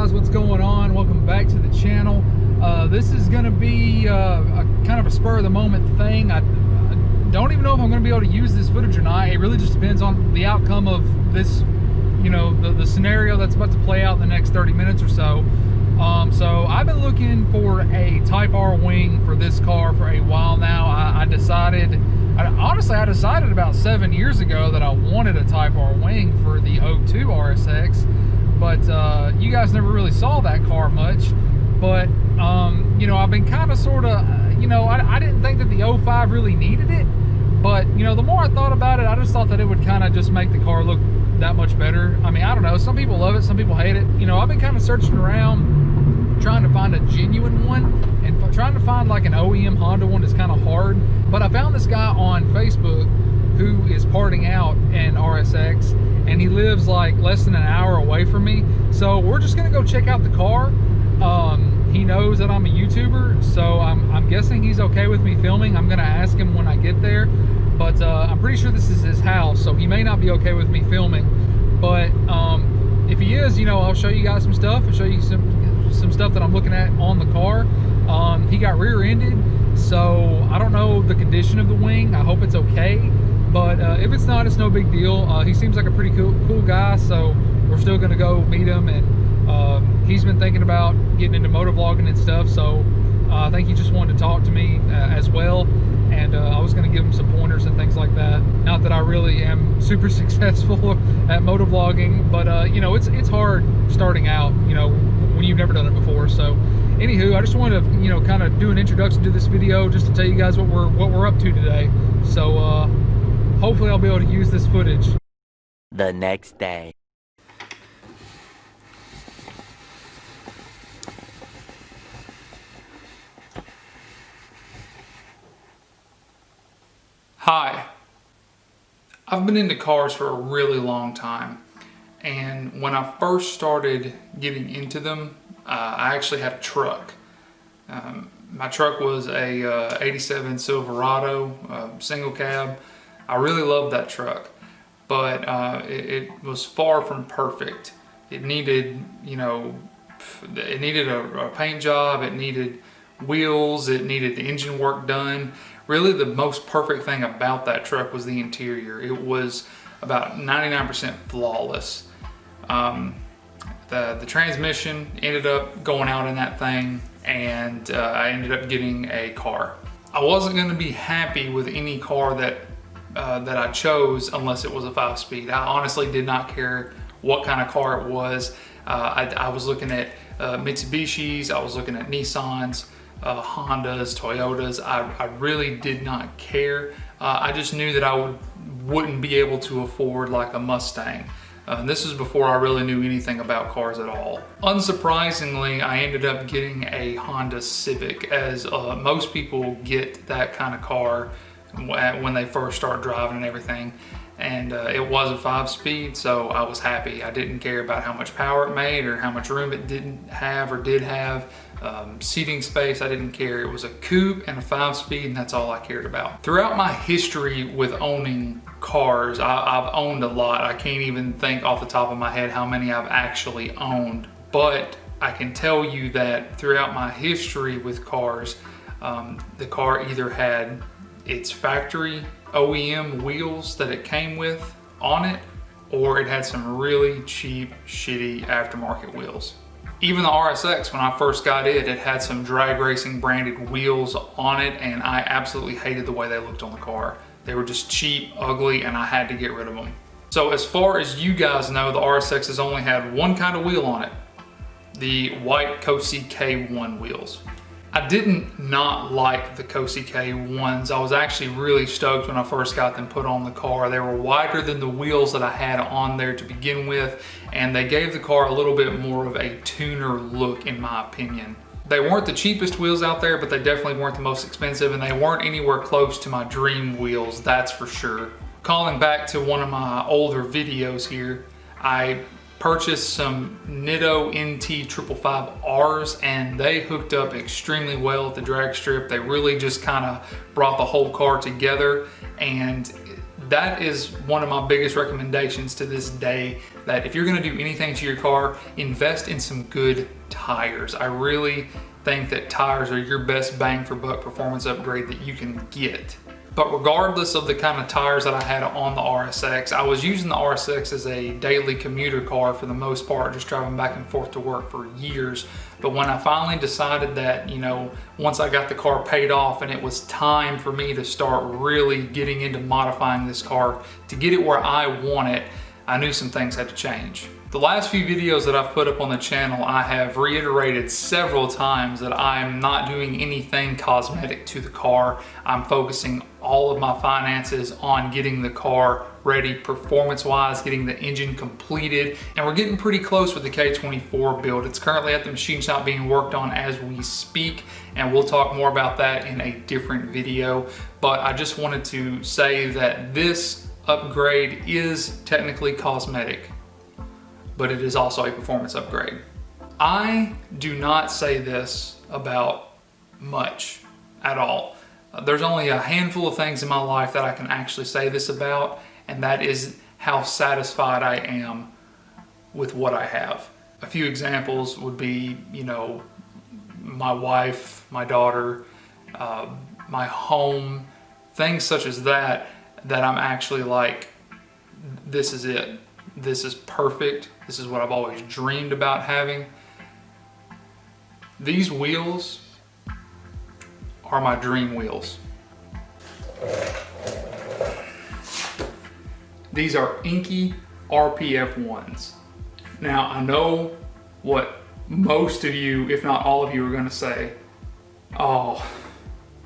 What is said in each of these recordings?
guys, what's going on? Welcome back to the channel. This is going to be a kind of a spur of the moment thing. I don't even know if I'm going to be able to use this footage or not. It really just depends on the outcome of this, you know, the scenario that's about to play out in the next 30 minutes or so. So I've been looking for a Type R wing for this car for a while now. I decided about 7 years ago that I wanted a Type R wing for the 02 RSX, but you guys never really saw that car much. But you know, I've been kind of sort of, you know, I didn't think that the 05 really needed it, but you know, the more I thought about it, I just thought that it would kind of just make the car look that much better. I mean, I don't know, some people love it, some people hate it. You know, I've been kind of searching around trying to find a genuine one, and trying to find like an OEM Honda one is kind of hard. But I found this guy on Facebook who is parting out an RSX, and he lives like less than an hour away from me. So we're just gonna go check out the car. He knows that I'm a YouTuber, so I'm guessing he's okay with me filming. I'm gonna ask him when I get there, but I'm pretty sure this is his house, so he may not be okay with me filming. But if he is, you know, I'll show you guys some stuff and show you some stuff that I'm looking at on the car. He got rear-ended, so I don't know the condition of the wing. I hope it's okay, but if it's not, it's no big deal. He seems like a pretty cool guy, so we're still gonna go meet him. And he's been thinking about getting into motovlogging and stuff, so I think he just wanted to talk to me as well. And I was going to give him some pointers and things like that. Not that I really am super successful at motovlogging, but you know, it's hard starting out, you know, when you've never done it before. So anywho, I just wanted to, you know, kind of do an introduction to this video just to tell you guys what we're up to today. So hopefully I'll be able to use this footage. The next day. Hi, I've been into cars for a really long time, and when I first started getting into them, I actually had a truck. My truck was a 87 Silverado, single cab. I really loved that truck, but it was far from perfect. It needed, you know, it needed a paint job, it needed wheels, it needed the engine work done. Really, the most perfect thing about that truck was the interior. It was about 99% flawless. The transmission ended up going out in that thing, and I ended up getting a car. I wasn't going to be happy with any car that I chose unless it was a 5-speed. I honestly did not care what kind of car it was. I was looking at Mitsubishis, I was looking at Nissans, Hondas, Toyotas. I really did not care. I just knew that I wouldn't be able to afford like a Mustang. This was before I really knew anything about cars at all. Unsurprisingly, I ended up getting a Honda Civic, as most people get that kind of car when they first start driving and everything. And it was a 5-speed, so I was happy. I didn't care about how much power it made or how much room it didn't have or did have. Seating space, I didn't care. It was a coupe and a 5-speed, and that's all I cared about. Throughout my history with owning cars, I've owned a lot. I can't even think off the top of my head how many I've actually owned, but I can tell you that throughout my history with cars, the car either had its factory OEM wheels that it came with on it, or it had some really cheap, shitty aftermarket wheels. Even the RSX, when I first got it, it had some drag racing branded wheels on it, and I absolutely hated the way they looked on the car. They were just cheap, ugly, and I had to get rid of them. So as far as you guys know, the RSX has only had one kind of wheel on it, the white Cosi K1 wheels. I didn't not like the Cosi K1s. I was actually really stoked when I first got them put on the car. They were wider than the wheels that I had on there to begin with, and they gave the car a little bit more of a tuner look, in my opinion. They weren't the cheapest wheels out there, but they definitely weren't the most expensive, and they weren't anywhere close to my dream wheels, that's for sure. Calling back to one of my older videos here, I purchased some Nitto NT 555Rs, and they hooked up extremely well at the drag strip. They really just kind of brought the whole car together, and that is one of my biggest recommendations to this day, that if you're gonna do anything to your car, invest in some good tires. I really think that tires are your best bang for buck performance upgrade that you can get. But regardless of the kind of tires that I had on the RSX, I was using the RSX as a daily commuter car for the most part, just driving back and forth to work for years. But when I finally decided that, you know, once I got the car paid off and it was time for me to start really getting into modifying this car to get it where I want it, I knew some things had to change. The last few videos that I've put up on the channel, I have reiterated several times that I'm not doing anything cosmetic to the car. I'm focusing all of my finances on getting the car ready performance-wise, getting the engine completed, and we're getting pretty close with the K24 build. It's currently at the machine shop being worked on as we speak, and we'll talk more about that in a different video. But I just wanted to say that this upgrade is technically cosmetic, but it is also a performance upgrade. I do not say this about much at all. There's only a handful of things in my life that I can actually say this about, and that is how satisfied I am with what I have. A few examples would be, you know, my wife, my daughter, my home, things such as that, that I'm actually like, this is it. This is perfect. This is what I've always dreamed about having. These wheels are my dream wheels. These are Inky RPF 1s. Now, I know what most of you, if not all of you, are gonna say. Oh,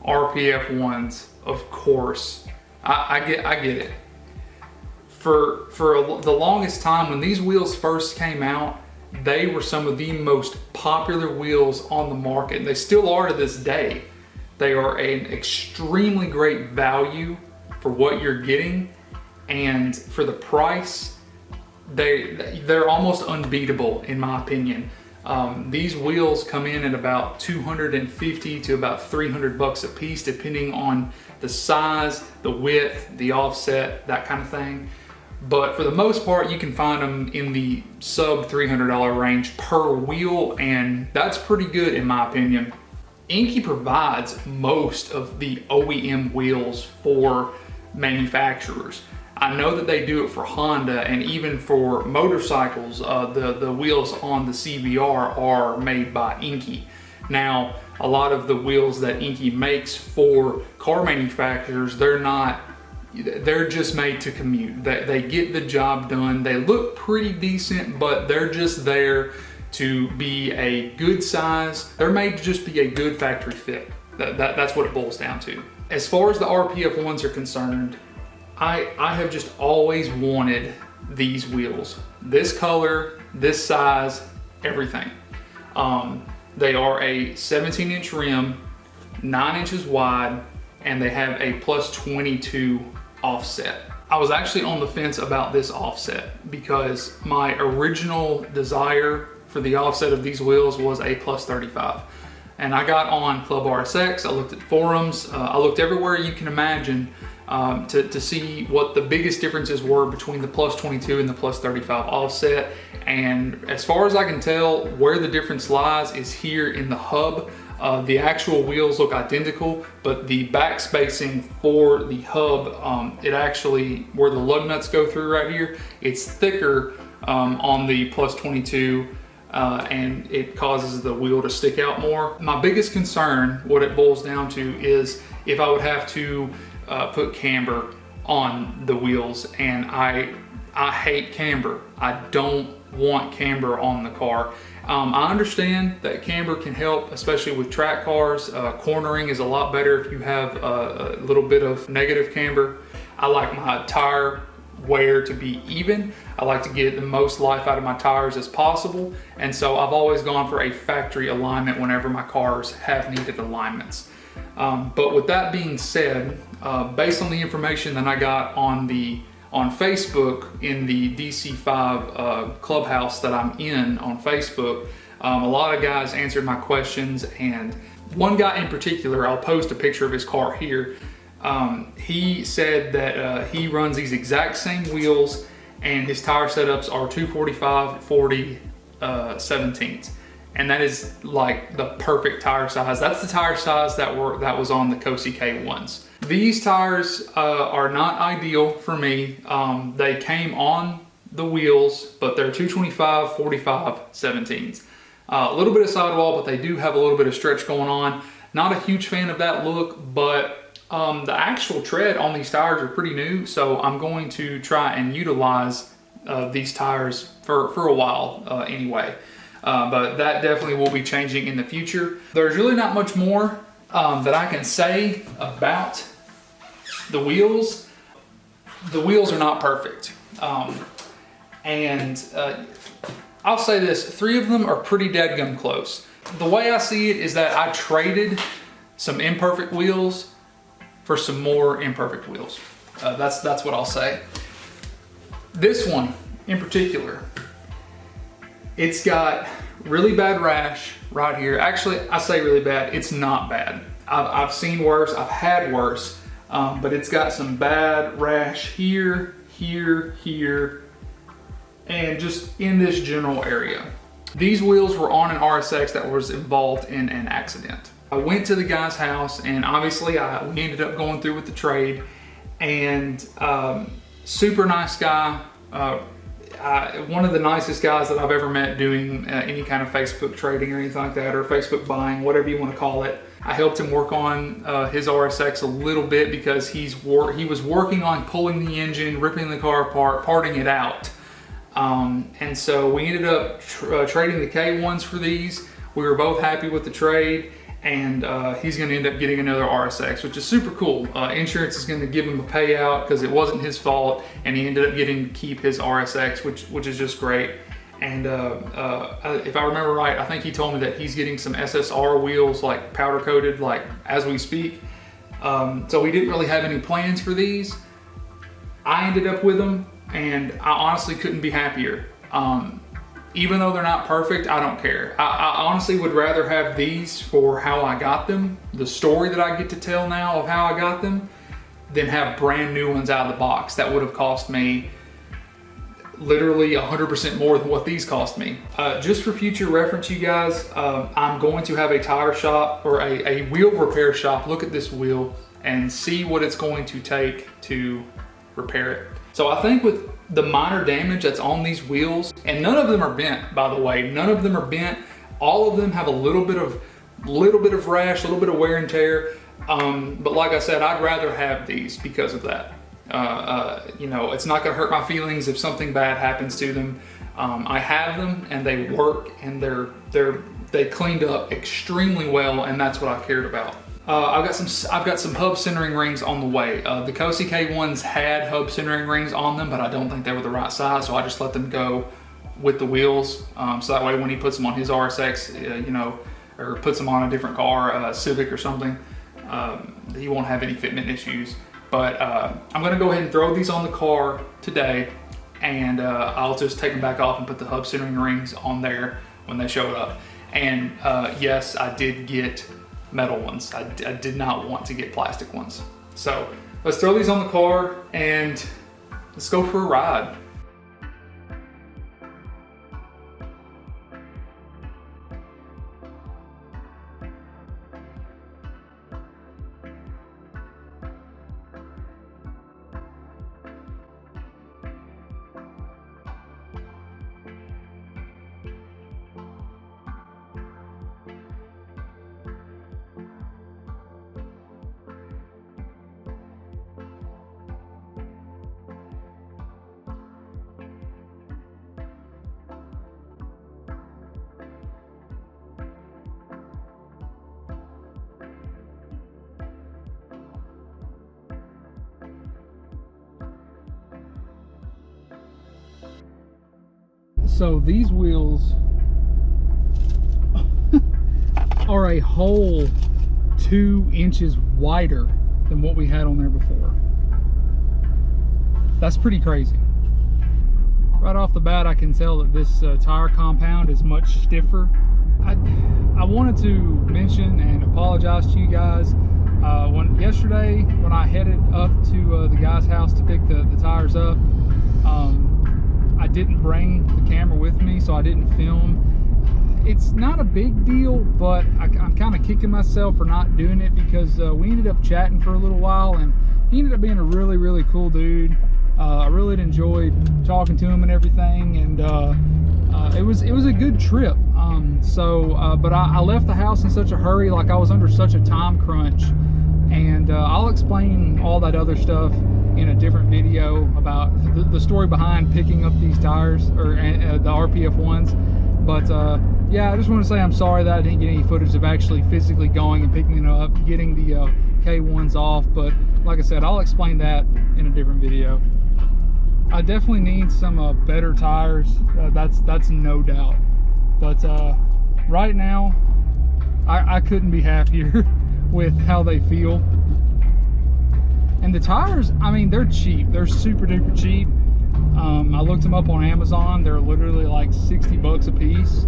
RPF 1s, of course. I get it. For the longest time, when these wheels first came out, they were some of the most popular wheels on the market, and they still are to this day. They are an extremely great value for what you're getting, and for the price, they're almost unbeatable in my opinion. These wheels come in at about $250 to about $300 a piece, depending on the size, the width, the offset, that kind of thing. But for the most part, you can find them in the sub $300 range per wheel, and that's pretty good in my opinion. Inky provides most of the OEM wheels for manufacturers. I know that they do it for Honda, and even for motorcycles, the wheels on the CBR are made by Inky. Now, a lot of the wheels that Inky makes for car manufacturers, they're just made to commute. They get the job done. They look pretty decent, but they're just there to be a good size. They're made to just be a good factory fit. That's what it boils down to. As far as the RPF 1s are concerned, I have just always wanted these wheels. This color, this size, everything. They are a 17-inch rim, 9 inches wide, and they have a +22 offset. I was actually on the fence about this offset because my original desire for the offset of these wheels was a +35. And I got on Club RSX, I looked at forums, I looked everywhere you can imagine to see what the biggest differences were between the +22 and the +35 offset. And as far as I can tell, where the difference lies is here in the hub. The actual wheels look identical, but the back spacing for the hub, it actually, where the lug nuts go through right here, it's thicker on the +22, and it causes the wheel to stick out more. My biggest concern, what it boils down to, is if I would have to put camber on the wheels, and I hate camber. I don't want camber on the car. I understand that camber can help, especially with track cars. Cornering is a lot better if you have a little bit of negative camber. I like my tire wear to be even. I like to get the most life out of my tires as possible, and so I've always gone for a factory alignment whenever my cars have needed alignments. But with that being said, based on the information that I got on Facebook in the DC5 clubhouse that I'm in on Facebook, a lot of guys answered my questions, and one guy in particular, I'll post a picture of his car here, He said that he runs these exact same wheels, and his tire setups are 245 40 17s, and that is like the perfect tire size. That's the tire size that was on the Cosi K1s. These tires are not ideal for me. They came on the wheels, but they're 225 45 17s. A little bit of sidewall, but they do have a little bit of stretch going on. Not a huge fan of that look, but the actual tread on these tires are pretty new, so I'm going to try and utilize these tires for a while anyway. But that definitely will be changing in the future. There's really not much more that I can say about the wheels. The wheels are not perfect. And I'll say this, 3 of them are pretty dadgum close. The way I see it is that I traded some imperfect wheels for some more imperfect wheels. That's what I'll say. This one in particular, it's got really bad rash right here. Actually, I say really bad, it's not bad. I've seen worse, I've had worse, but it's got some bad rash here, here, here, and just in this general area. These wheels were on an RSX that was involved in an accident. I went to the guy's house, and obviously we ended up going through with the trade, and super nice guy. One of the nicest guys that I've ever met doing any kind of Facebook trading or anything like that, or Facebook buying, whatever you want to call it. I helped him work on his RSX a little bit because he was working on pulling the engine, ripping the car apart, parting it out. And so we ended up trading the K1s for these. We were both happy with the trade, and he's going to end up getting another RSX, which is super cool. Insurance is going to give him a payout because it wasn't his fault, and he ended up getting to keep his RSX, which is just great. And if I remember right, I think he told me that he's getting some SSR wheels, like powder coated, like as we speak. So we didn't really have any plans for these. I ended up with them, and I honestly couldn't be happier. Even though they're not perfect, I don't care. I honestly would rather have these for how I got them, the story that I get to tell now of how I got them, than have brand new ones out of the box. That would have cost me literally 100% more than what these cost me. Just for future reference, you guys, I'm going to have a tire shop or a wheel repair shop look at this wheel and see what it's going to take to repair it. So I think with the minor damage that's on these wheels, and none of them are bent, by the way, none of them are bent. All of them have a little bit of rash, a little bit of wear and tear. But like I said, I'd rather have these because of that. You know, it's not gonna hurt my feelings if something bad happens to them. I have them and they work, and they cleaned up extremely well, and that's what I cared about. I've got some hub centering rings on the way. The Cosi K1s had hub centering rings on them, but I don't think they were the right size, so I just let them go with the wheels. So that way when he puts them on his RSX, you know, or puts them on a different car, Civic or something, he won't have any fitment issues. But I'm gonna go ahead and throw these on the car today, and I'll just take them back off and put the hub centering rings on there when they show up. And yes, I did get metal ones. I did not want to get plastic ones. So let's throw these on the car and let's go for a ride. So these wheels are a whole 2 inches wider than what we had on there before. That's pretty crazy. Right off the bat, I can tell that this tire compound is much stiffer. I wanted to mention and apologize to you guys. Yesterday when I headed up to the guy's house to pick the tires up, I didn't bring the camera with me, so I didn't film. It's not a big deal, but I'm kind of kicking myself for not doing it because we ended up chatting for a little while, and he ended up being a really, really cool dude. I really enjoyed talking to him and everything, and it was a good trip. But I left the house in such a hurry, like I was under such a time crunch, and I'll explain all that other stuff in a different video about the story behind picking up these tires, or the RPF ones. But yeah, I just want to say I'm sorry that I didn't get any footage of actually physically going and picking it up, getting the K1s off. But like I said, I'll explain that in a different video. I definitely need some better tires. That's no doubt. But right now, I couldn't be happier with how they feel. And the tires, I mean, they're cheap. They're super duper cheap. I looked them up on Amazon. They're literally like 60 bucks a piece.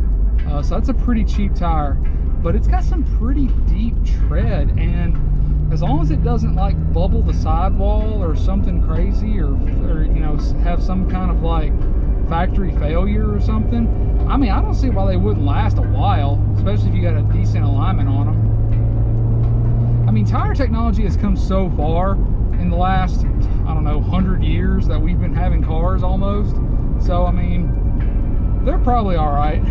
So that's a pretty cheap tire. But it's got some pretty deep tread, and as long as it doesn't like bubble the sidewall or something crazy, or you know, have some kind of like factory failure or something, I mean, I don't see why they wouldn't last a while, especially if you got a decent alignment on them. I mean, tire technology has come so far in the last, I don't know, 100 years that we've been having cars almost. So I mean, they're probably all right.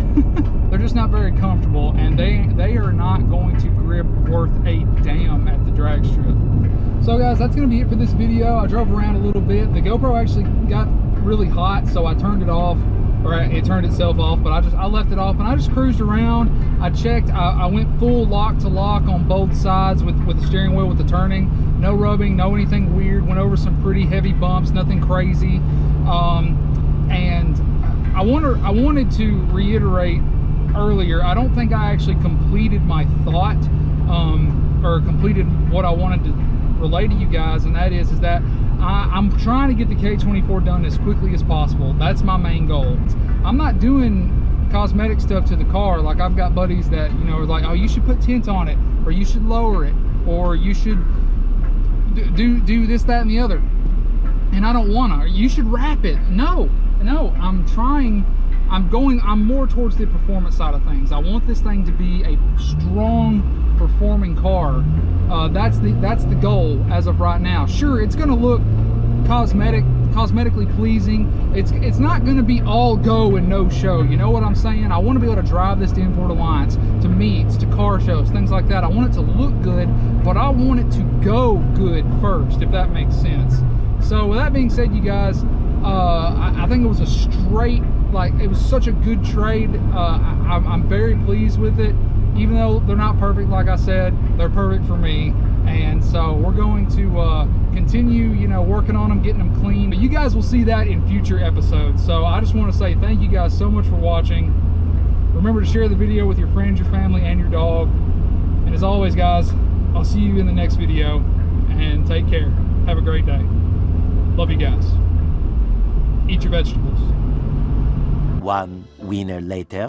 They're just not very comfortable, and they are not going to grip worth a damn at the drag strip. So guys, that's gonna be it for this video. I drove around a little bit. The GoPro actually got really hot, so I turned it off, or it turned itself off, but I left it off, and I just cruised around. I checked, I went full lock to lock on both sides with the steering wheel, with the turning. No rubbing, no anything weird. Went over some pretty heavy bumps, nothing crazy. And I wanted to reiterate earlier, I don't think I actually completed my thought, or completed what I wanted to relay to you guys, and that is that I'm trying to get the K24 done as quickly as possible. That's my main goal. I'm not doing cosmetic stuff to the car. Like, I've got buddies that, you know, are like, oh, you should put tint on it, or you should lower it, or you should do this, that, and the other. And I don't want to. You should wrap it. No, I'm more towards the performance side of things. I want this thing to be a strong performing car. That's the goal as of right now. Sure, it's going to look cosmetically pleasing. It's not going to be all go and no show. You know what I'm saying? I want to be able to drive this to Import Alliance, to meets, to car shows, things like that. I want it to look good, but I want it to go good first, if that makes sense. So with that being said, you guys, I think it was a straight, like, it was such a good trade. I'm very pleased with it. Even though they're not perfect, like I said, they're perfect for me. And so we're going to continue, you know, working on them, getting them clean. But you guys will see that in future episodes. So I just want to say thank you guys so much for watching. Remember to share the video with your friends, your family, and your dog. And as always, guys, I'll see you in the next video. And take care. Have a great day. Love you guys. Eat your vegetables. One winner later.